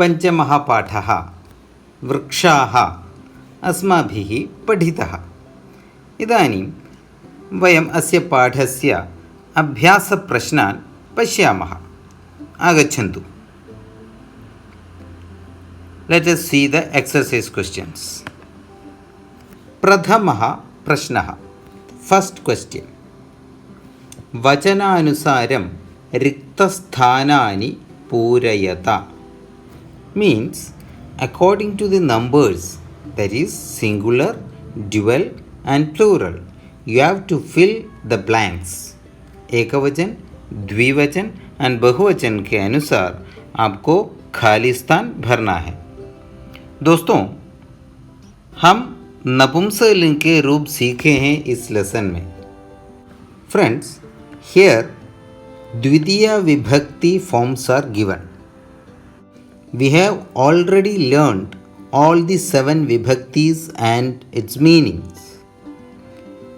पञ्चमः पाठः वृक्षाः अस्माभिः पठितः। इदानीं वयम् अस्य पाठस्य अभ्यासप्रश्नान् पश्यामः। आगच्छन्तु। Let us see the exercise questions. प्रथमः प्रश्नः, फर्स्ट क्वेश्चन। वचनानुसारं रिक्तस्थानानि पूरयत means according to the numbers, that is singular, dual and plural, you have to fill the blanks. एकवचन, द्विवचन and बहुवचन के अनुसार आपको खाली स्थान भरना है। दोस्तों, हम नपुंसकलिंग के रूप सीखे हैं इस लेसन में। फ्रेंड्स, हियर द्वितीय विभक्ति forms are given. We have already learned all the 7 vibhaktis and its meanings.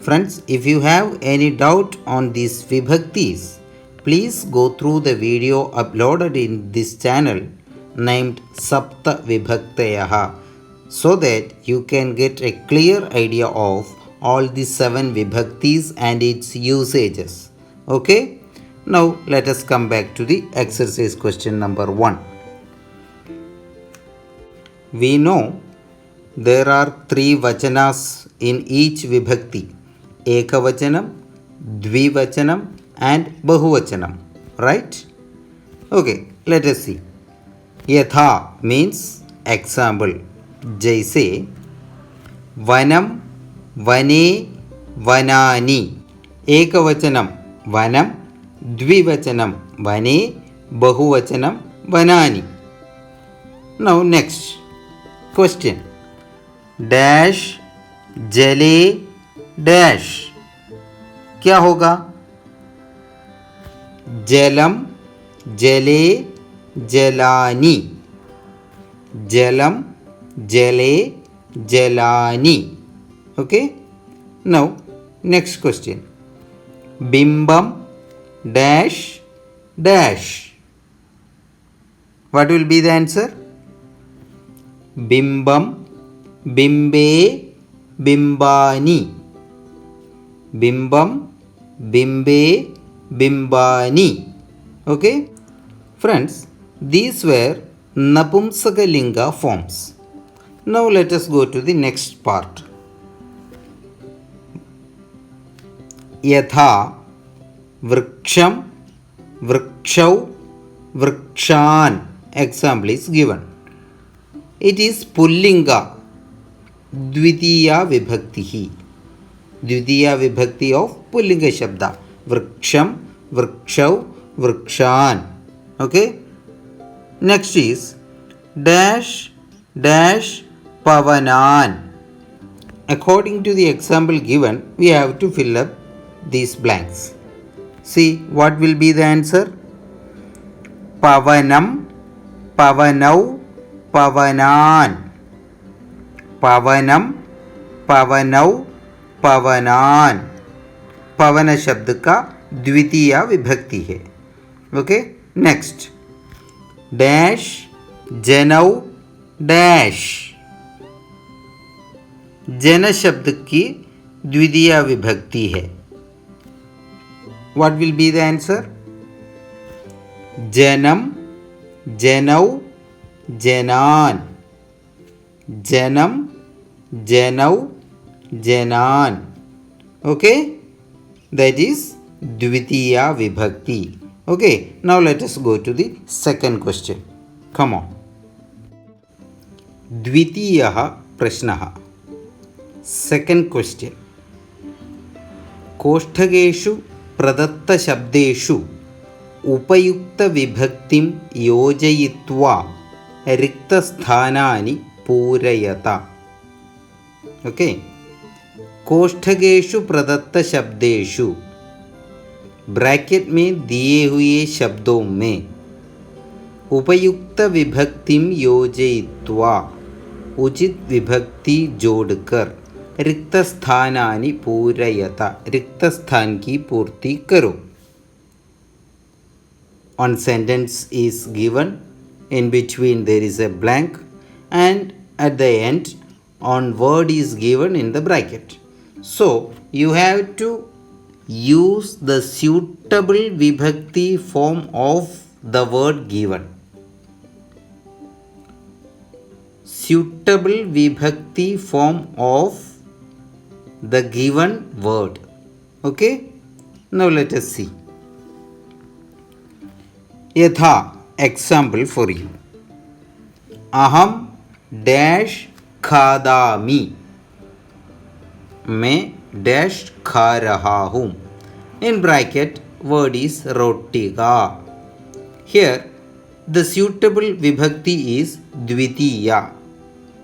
Friends, if you have any doubt on these vibhaktis, please go through the video uploaded in this channel named Sapta Vibhaktayah, so that you can get a clear idea of all the 7 vibhaktis and its usages. Okay? Now let us come back to the exercise question number 1. We know there are 3 vachanas in each vibhakti: ekavachanam, dvivachanam and bahuvachanam, right? Okay, let us see. Yatha means example. जैसे वनम, वने, वनानि. एकवचनम वनम, द्विवचनम वने, बहुवचनम वनानि. Now next question. Dash जले dash. क्या होगा? जलम, जले, जलानि. जलम, जले, जलानि. Okay? Now next question. बिंबम dash dash. What will be the answer? बिंबम, बिंबे, बिंबानि. बिंबम, बिंबे, बिंबानि. Okay? Friends, these were Napumsakalinga forms. Now let us go to the next part. Yatha, vriksham, vrikshau, vrikshan. Example is given. It is Pullinga, Dvitiya Vibhakti. Dvitiya Vibhakti of Pullinga Shabda. Vriksham, vrikshau, vrikshan. Okay? Next is dash, dash, pavanan. According to the example given, we have to fill up these blanks. See what will be the answer? Pavanam, pavanau, pavanan. Pavanam, pavanau, pavanan. पवन शब्द का द्वितीय विभक्ति है. Okay, next. Dash जनौ dash. जन शब्द की द्वितीय विभक्ति है. What will be the answer? जनम, जनौ, जनान. जनम, जनौ, जनान. Okay? That is Dvitiya Vibhakti. Okay, now let us go to the second question. Come on. Dvitiyah Prashnaha. Second question. कोष्ठकेषु प्रदत्तशब्देषु उपयुक्तविभक्तिं योजयित्वा रिक्तस्थानानि पूरयत. ओके? कोष्ठकेषु प्रदत्त शब्देषु, ब्रैकेट में दिए हुए शब्दों में, उपयुक्त विभक्तिम योजयित्वा, उचित विभक्ति जोड़कर, रिक्त स्थानानि पूरयत, रिक्त स्थान की पूर्ति करो. One sentence is given. in between there is a blank, and at the end on word is given in the bracket. So you have to use the suitable vibhakti form of the word given. Suitable vibhakti form of the given word. Okay, now let us see. Yatha, example for you. Aham dash khadami. मैं dash खा रहा हूँ. In bracket, word is rotika. Here, the suitable vibhakti is dvitiya.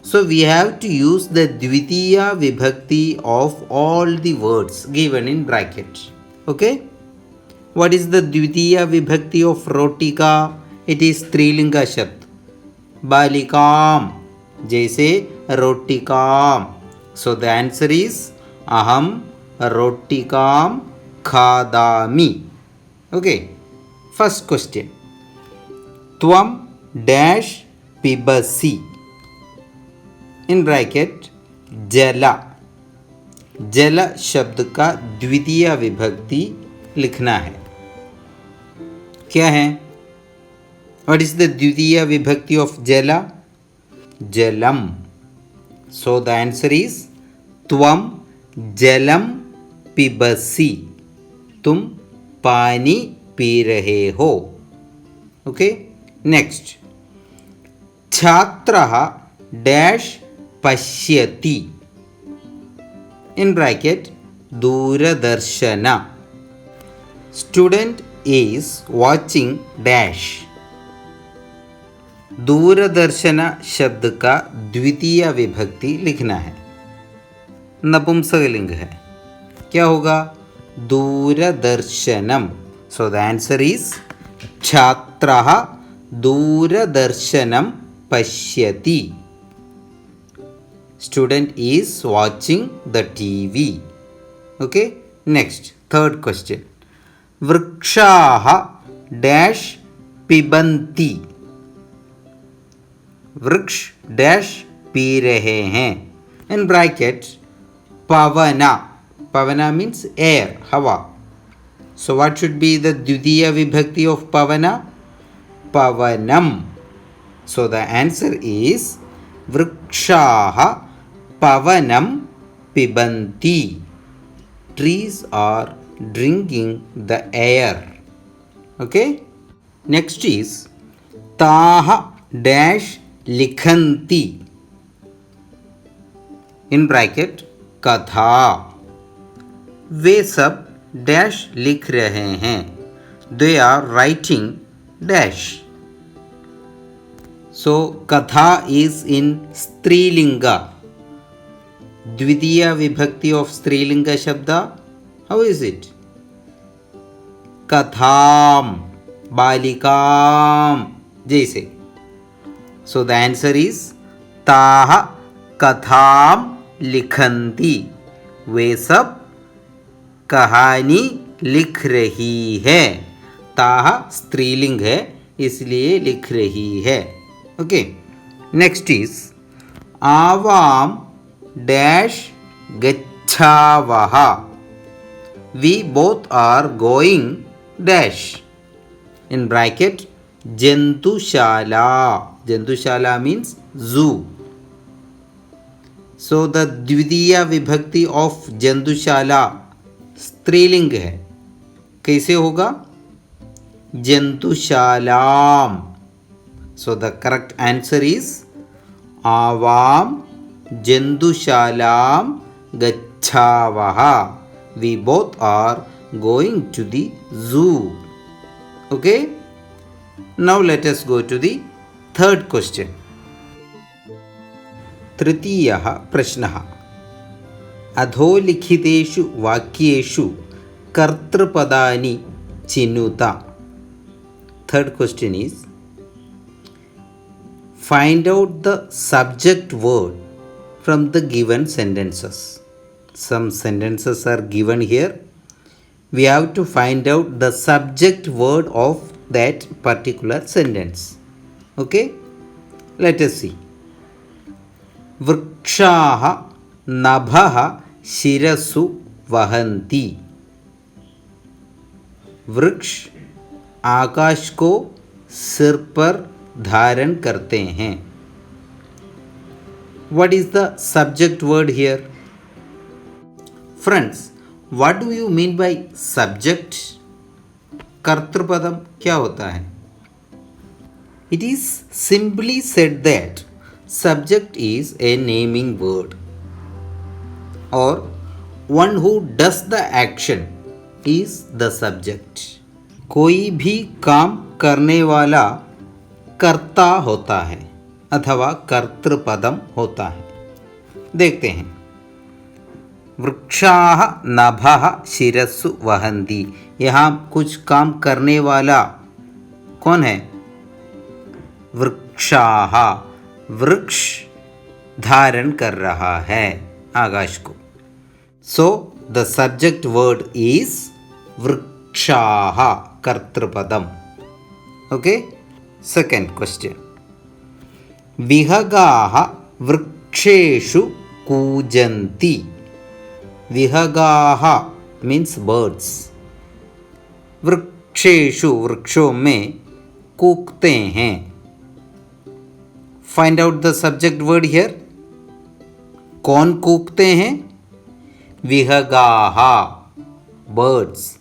So we have to use the dvitiya vibhakti of all the words given in bracket. Okay? What is the dvitiya vibhakti of rotika? It is strilinga shabd. Balikam. जैसे रोटिकाम. So the answer is aham rotikam khadami. Okay. First question. Tvam dash pibasi. In bracket जला. जल शब्द का द्वितीय विभक्ति लिखना है. क्या है? What is the द्वितीय विभक्ति of जला? जलम. So the answer is त्वम जलम पिबसी. तुम पानी पी रहे हो. Okay. Next. छात्रः डैश पश्यति. In bracket Doordarshan. Student is watching dash. Doordarshan शब्द का द्वितीय विभक्ति लिखना है. नपुंसकलिंग है. क्या होगा? दूरदर्शनम. सो द आंसर इज छात्रः दूरदर्शनम पश्यति. Student is watching the TV. Okay. Next, third question. वृक्षाः डैश पिबन्ति. वृक्ष डैश पी रहे हैं. In bracket pavana. Pavana means air, हवा. So what should be the द्वितीय vibhakti of pavana? Pavanam. So the answer is वृक्षाः pavanam pibanti. Trees are drinking the air. Okay. Next is ताः dash लिखन्ति. In bracket कथा. वे सब dash लिख रहे हैं. They are writing dash. So katha is in strilinga. द्वितीय विभक्ति of strilinga shabda. How is it? कथाम. बालिकाम. जैसे. So the answer is ताः कथाम लिखन्ति. वे सब कहानी लिख रही है. ताः स्त्रीलिंग है इसलिए लिख रही है. ओके. नेक्स्ट इज आवाम डैश गच्छावः. We both are going dash. In bracket जंतुशाला. जंतुशाला मीन्स जू. सो द द्वितीय विभक्ति ऑफ जंतुशाला स्त्रीलिंग है. कैसे होगा? जंतुशालाम. So the correct answer is आवाम जंतुशालाम गच्छावः. We both are going to the zoo. Okay. Now let us go to the third question. तृतीयः प्रश्नः. अधोलिखितेषु वाक्येषु कर्तृपदानि चिनुत. Third question is find out the subject word from the given sentences. Some sentences are given here. We have to find out the subject word of that particular sentence. Okay, let us see. वृक्षाः नभः शिरसु वहन्ति. वृक्ष आकाश को सिर पर धारण करते हैं. What is the subject word here? Friends, what do you mean by subject? कर्तृपदम क्या होता है? It is simply said that subject is a naming word or one who does the action is the subject. कोई भी काम करने वाला कर्ता होता है अथवा कर्तृपदम होता है. देखते हैं. वृक्षाः नभः शिरस्सु वहन्ति. यहाँ कुछ काम करने वाला कौन है? वृक्षाः. वृक्ष धारण कर रहा है आकाश को. So the subject word is वृक्षाः, कर्तृपदम. Okay, second question. विहगाः वृक्षेषु कूजन्ति. विहगाः मीन्स बर्ड्स. वृक्षेषु वृक्षों में कूकते हैं. Find out the subject word here. कौन कूकते हैं? विहगाः, बर्ड्स.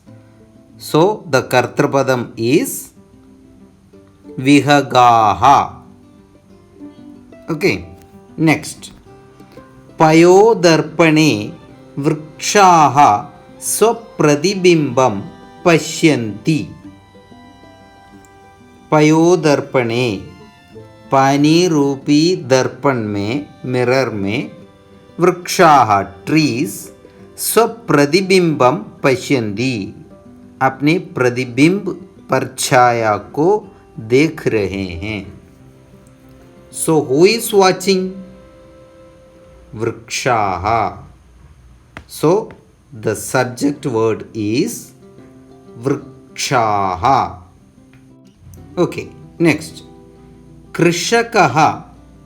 सो द कर्तृपदम इज विहगाः. Okay, next. पयोदर्पणे वृक्षाः स्वप्रतिबिम्बं पश्यन्ति. पयोदर्पणे, पानी रूपी दर्पण में, मिरर में, वृक्षाः ट्रीज स्वप्रतिबिंबम पश्यन्ति, अपने प्रतिबिंब परछाया को देख रहे हैं. So who is watching? वृक्षाः. So the subject word is वृक्षाः. Okay, next. कृषकः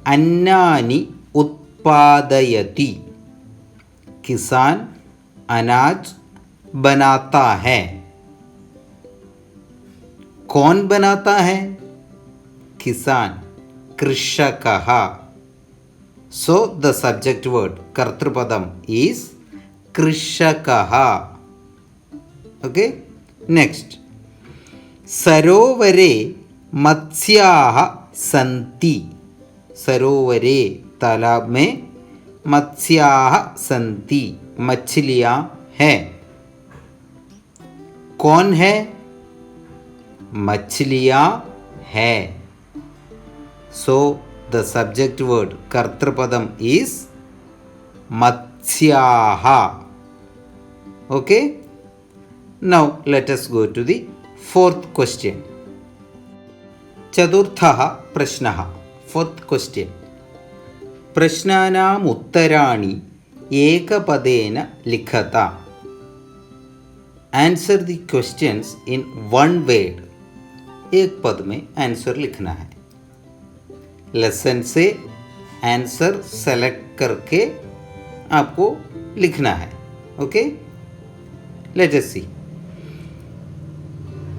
अन्नानि उत्पादयति. किसान अनाज बनाता है. कौन बनाता है? किसान, कृषकः. सो द सब्जेक्ट वर्ड, कर्तृपदम इज कृषकः. Okay, next. सरोवरे मत्स्याः सन्ति. सरोवरे, तालाब में, मत्स्याः सन्ति, मछलियाँ हैं. कौन है? मछलियाँ हैं. सो द सब्जेक्ट वर्ड, कर्तृपदम इज मत्स्याः. Okay, now let us go to the fourth question. चतुर्थः प्रश्नः. Fourth question. प्रश्नानाम् उत्तराणि एकपदेन लिखत. Answer the questions in one word. एक पद में आंसर लिखना है. लेसन से आंसर सेलेक्ट करके आपको लिखना है. ओके, लेट अस सी.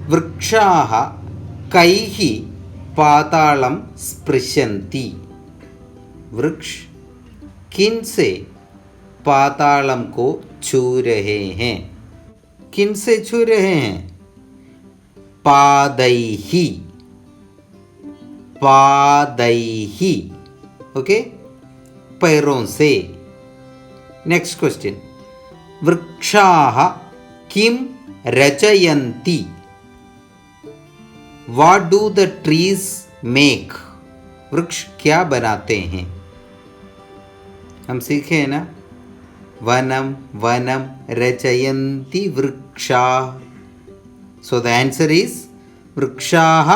वृक्षाः कैः पातालं स्पृशन्ति. वृक्ष किन से पातालम को छू रहे हैं? किन से छू रहे हैं? पादैहि. पादैहि. ओके, पैरों से. Next question. वृक्षाः किम रचयन्ति. What do the trees make. वृक्ष क्या बनाते हैं? हम सीखे हैं ना, वनम वनम रचयन्ति वृक्षाः. सो द आंसर इज वृक्षाः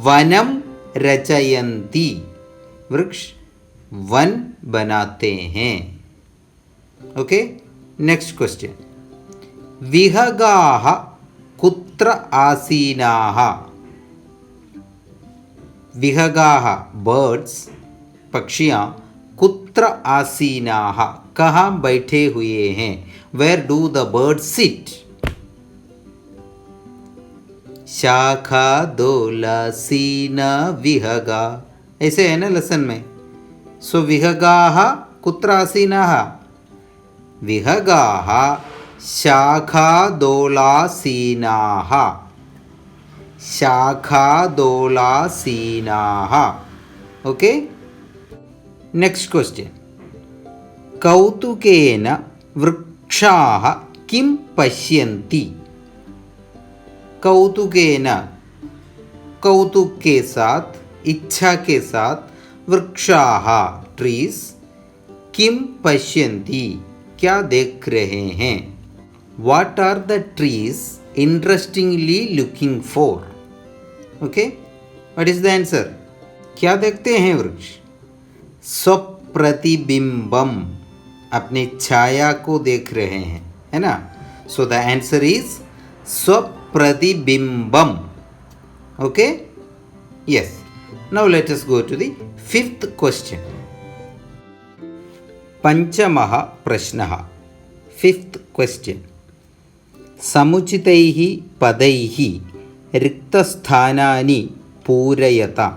वनम रचयन्ति. वृक्ष वन बनाते हैं. Okay, next question. विहगाः कुत्र आसीनाः. विहगाः बर्ड्स पक्षियाँ कुत्र आसीनाः कहाँ बैठे हुए हैं, where do the bird sit. शाखा दोलासीना विहगा, ऐसे है ना लेसन में। सो विहगाः कुत्र आसीनाः, विहगाः शाखा दोलासीनाः, शाखा दोलासीनाः। Okay, next question. कौतुकेन वृक्षाः किं पश्यन्ति। कौतुकेन, कौतुक के साथ, इच्छा के साथ, वृक्षाः ट्रीज, किम पश्यन्ति क्या देख रहे हैं। What are the trees interestingly looking for? Okay, what is the answer? क्या देखते हैं वृक्ष। स्वप्रतिबिंबम, अपने छाया को देख रहे हैं, है ना। सो द आंसर इज स्वप्रतिबिंबम। Okay, yes. Now let us go to the fifth question. पंचमः प्रश्नः, फिफ्थ क्वेश्चन। समुचितैः पदैः रिक्तस्थानानि पूरयता।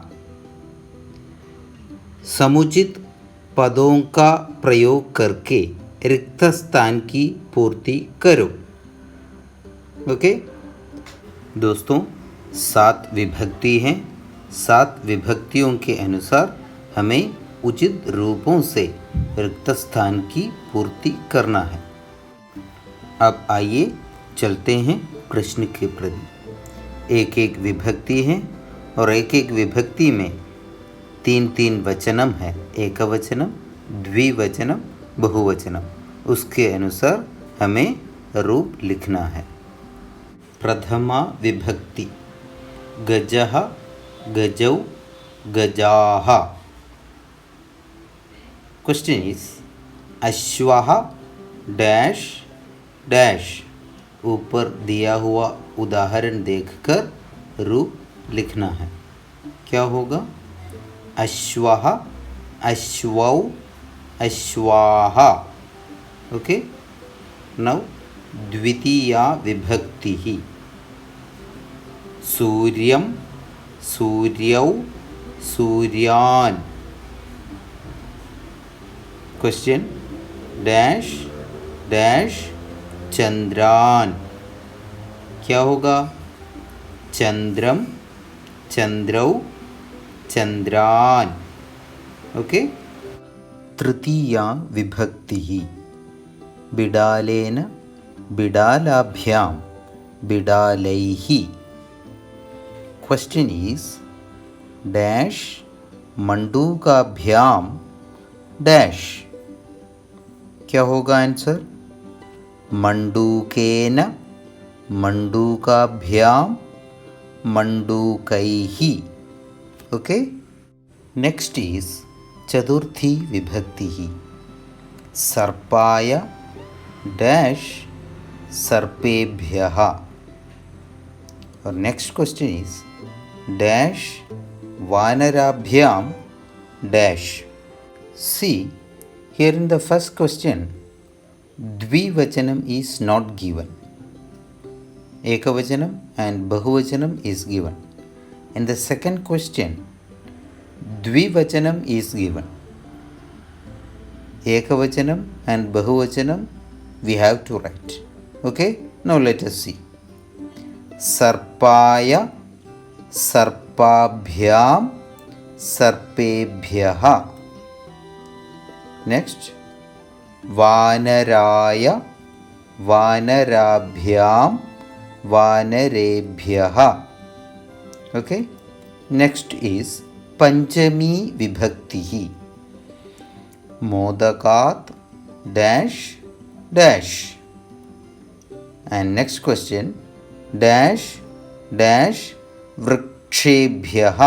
समुचित पदों का प्रयोग करके रिक्त स्थान की पूर्ति करो। ओके दोस्तों, 7 विभक्ति हैं। 7 विभक्तियों के अनुसार हमें उचित रूपों से रिक्त स्थान की पूर्ति करना है। अब आइए चलते हैं प्रश्न के प्रति। एक एक विभक्ति है और एक एक विभक्ति में 3 वचनम है, एकवचनम, द्विवचनम, बहुवचनम। उसके अनुसार हमें रूप लिखना है। प्रथमा विभक्ति, गजः, गजौ, गजाः। क्वेश्चन इज अश्वः डैश डैश। ऊपर दिया हुआ उदाहरण देखकर रूप लिखना है। क्या होगा? अश्वः, अश्वौ, अश्वाः। ओके, नौ द्वितीया विभक्ति, सूर्यं, सूर्यौ, सूर्यान्। क्वेश्चन, डैश डैश चंद्रान। क्या होगा? चंद्रम, चंद्रौ, चंद्रान। ओके, तृतीया विभक्ति, बिडालेन, बिडालाभ्यां, बिडालैः। क्वेश्चन इज डैश मंडूकाभ्यां डैश। क्या होगा आंसर? मंडूकेन, मंडूकाभ्यां, मंडूकैः। ओके, नेक्स्ट इज चतुर्थी विभक्ति, सर्पाय डैश सर्पेभ्यः। और नेक्स्ट क्वेश्चन इज डैश वानराभ्यां dash. See, here in the first question, dvivachanam is not given. Ekavachanam and bahuvachanam is given. In the second question, dvivachanam is given. Ekavachanam and bahuvachanam we have to write. Okay, now let us see. Sarpaya, sarpabhyam, sarpebhyah. Next, वानराय, वानराभ्यां, वानरेभ्यः। Okay, next is पंचमी विभक्ति, मोदकात् dash dash. And next question, dash dash वृक्षेभ्यः।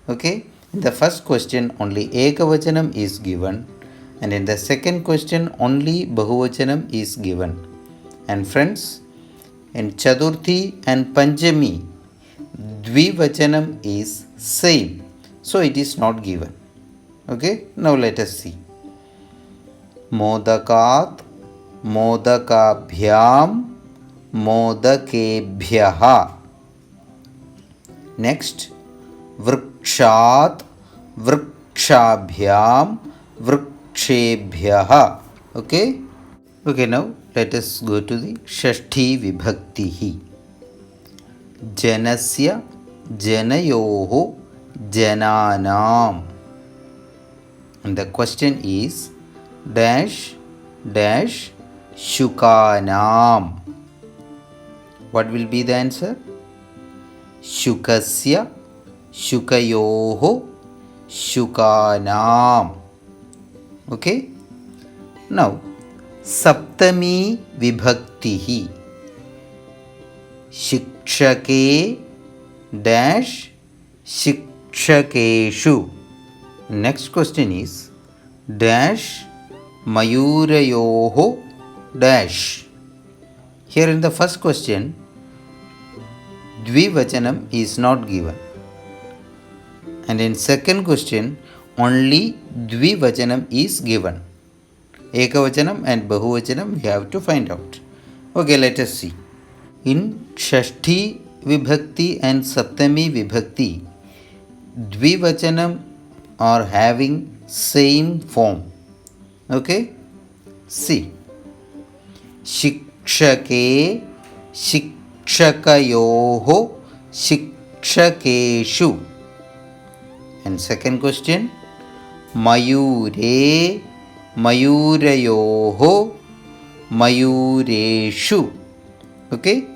Okay, in the first question only ekavachanam is given, and in the second question only bahuvachanam is given. And friends, in chaturthi and panchami dvivachanam is same. so it is not given. Okay, now let us see. Modakat, modakabhyam, modakebhyaha. Next, vrikshat, vrikshabhyam, vrikshebhyaha. Okay, now let us go to the Shashti Vibhaktihi. Janasya, janayoho, jananam. And the question is dash dash shukanam. What will be the answer? Shukasya, shukayoho, shukanam. Okay, now Saptami Vibhaktihi. Shikshake dash shikshakeshu. Next question is dash mayurayoho dash. Here in the first question, dvivachanam is not given, and in second question only dvivachanam is given. Ekavachanam and bahuvachanam we have to find out. Okay, let us see. In Shashti Vibhakti and Saptami Vibhakti, dvivachanam are having same form. Okay, see. Shikshake, shikshakayoho, shikshakeshu. And second question, mayure, mayurayoho, mayureshu. Okay,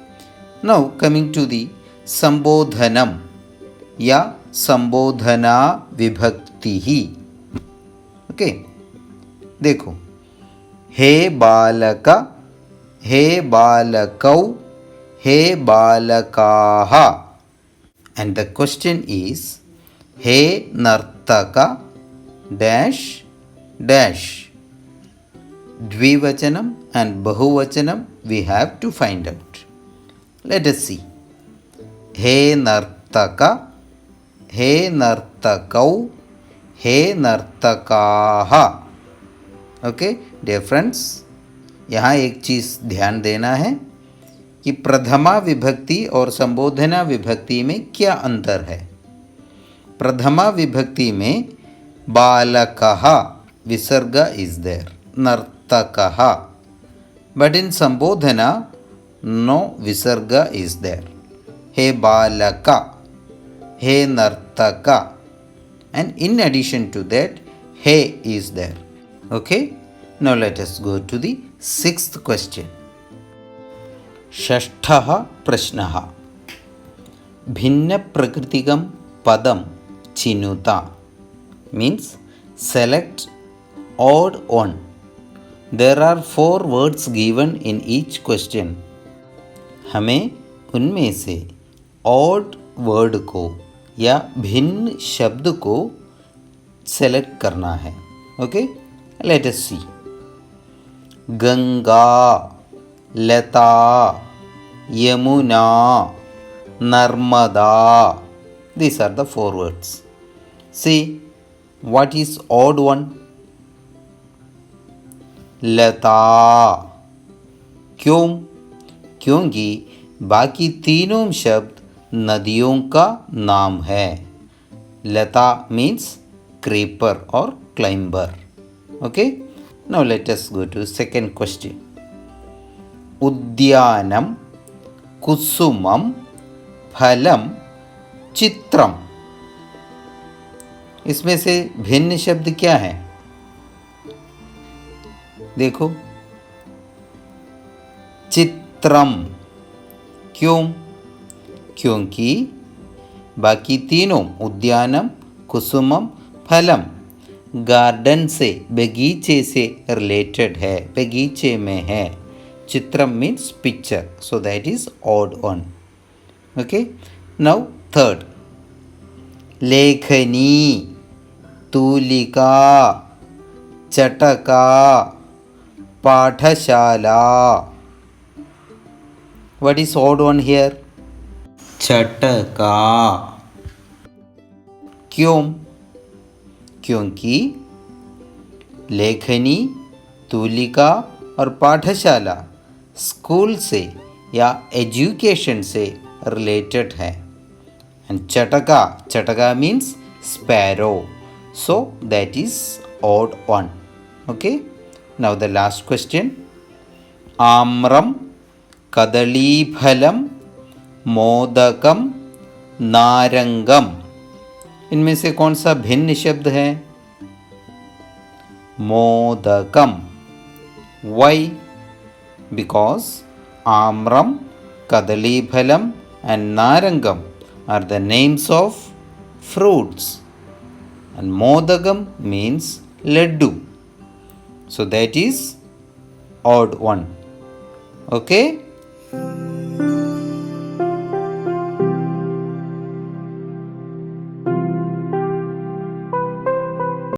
now coming to the Sambodhanam या संबोधना विभक्ति ही. Okay, देखो, हे बालक, हे बालकौ, हे बालकाः. And the question is हे नर्तक dash dash. द्विवचनम and bahuvachanam we have to find out. Let us see. He nartaka, he nartakau, he nartakaha. Okay, dear friends, यहाँ एक चीज़ ध्यान देना है कि प्रथमा विभक्ति और संबोधना विभक्ति में क्या अंतर है. प्रथमा विभक्ति में बालकः विसर्ग इज देयर, नर्तकः. But in Sambodhana, no visarga is there. He balaka, he nartaka, and in addition to that, he is there. Okay, now let us go to the sixth question. Shashtha prashnaha. Bhinna prakritikam padam chinuta means select odd one. There are 4 words given in each question. हमें उनमें से odd word को या भिन्न शब्द को select करना है. Okay, let us see. Ganga, Lata, Yamuna, Narmada. These are the 4 words. See, what is odd one? लता. क्यों? क्योंकि बाकी तीनों शब्द नदियों का नाम है. लता मीन्स क्रीपर और climber. Okay, now let us go to second question. उद्यानम, कुसुमम, फलम, चित्रम. इसमें से भिन्न शब्द क्या है? देखो, चित्रम. क्यों? क्योंकि बाकी तीनों उद्यानम, कुसुमम, फलम गार्डन से, बगीचे से रिलेटेड है, बगीचे में है. चित्रम means picture, so that is odd one. Okay, now third. लेखनी, तूलिका, चटका, पाठशाला. What is odd one here? चटका. क्यों? क्योंकि लेखनी, तूलिका और पाठशाला स्कूल से या एजुकेशन से रिलेटेड है. And chataka means sparrow. So that is odd one. Okay. Now the last question. Amram, kadaliphalam, modakam, narangam. इनमें से कौन सा भिन्न शब्द है? मोदकम. Why? Because amram, kadaliphalam and narangam are the names of fruits, and modagam means laddu. So that is odd one. Okay.